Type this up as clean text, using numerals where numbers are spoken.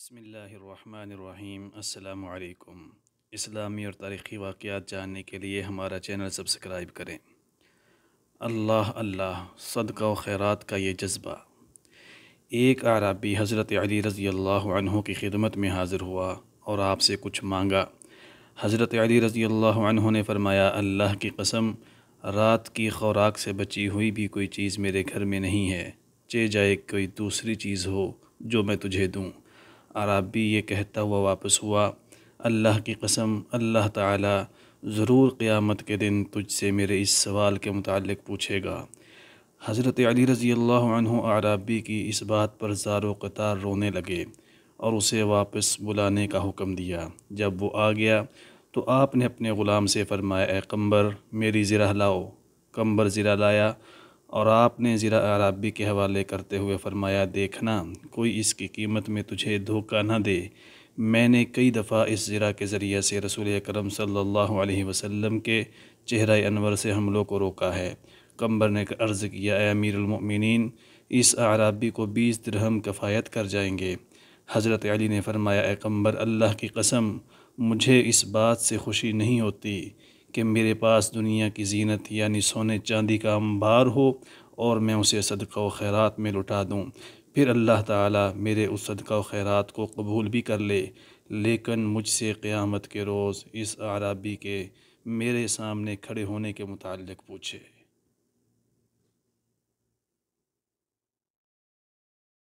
بسم اللہ الرحمن الرحیم۔ السلام علیکم۔ اسلامی اور تاریخی واقعات جاننے کے لیے ہمارا چینل سبسکرائب کریں۔ اللہ اللہ، صدقہ و خیرات کا یہ جذبہ۔ ایک اعرابی حضرت علی رضی اللہ عنہ کی خدمت میں حاضر ہوا اور آپ سے کچھ مانگا۔ حضرت علی رضی اللہ عنہ نے فرمایا، اللہ کی قسم، رات کی خوراک سے بچی ہوئی بھی کوئی چیز میرے گھر میں نہیں ہے، چہ جائے کوئی دوسری چیز ہو جو میں تجھے دوں۔ اعرابی یہ کہتا ہوا واپس ہوا، اللہ کی قسم، اللہ تعالی ضرور قیامت کے دن تجھ سے میرے اس سوال کے متعلق پوچھے گا۔ حضرت علی رضی اللہ عنہ اعرابی کی اس بات پر زار و قطار رونے لگے اور اسے واپس بلانے کا حکم دیا۔ جب وہ آ گیا تو آپ نے اپنے غلام سے فرمایا، اے قمبر، میری زرہ لاؤ۔ قمبر زرہ لایا اور آپ نے زرہ اعرابی کے حوالے کرتے ہوئے فرمایا، دیکھنا کوئی اس کی قیمت میں تجھے دھوکہ نہ دے۔ میں نے کئی دفعہ اس زرہ کے ذریعے سے رسول اکرم صلی اللہ علیہ وسلم کے چہرہ انور سے حملوں کو روکا ہے۔ قمبر نے عرض کیا، اے امیر المؤمنین، اس اعرابی کو 20 درہم کفایت کر جائیں گے۔ حضرت علی نے فرمایا، اے قمبر، اللہ کی قسم، مجھے اس بات سے خوشی نہیں ہوتی کہ میرے پاس دنیا کی زینت یعنی سونے چاندی کا انبار ہو اور میں اسے صدقہ و خیرات میں لٹا دوں، پھر اللہ تعالیٰ میرے اس صدقہ و خیرات کو قبول بھی کر لے، لیکن مجھ سے قیامت کے روز اس اعرابی کے میرے سامنے کھڑے ہونے کے متعلق پوچھے۔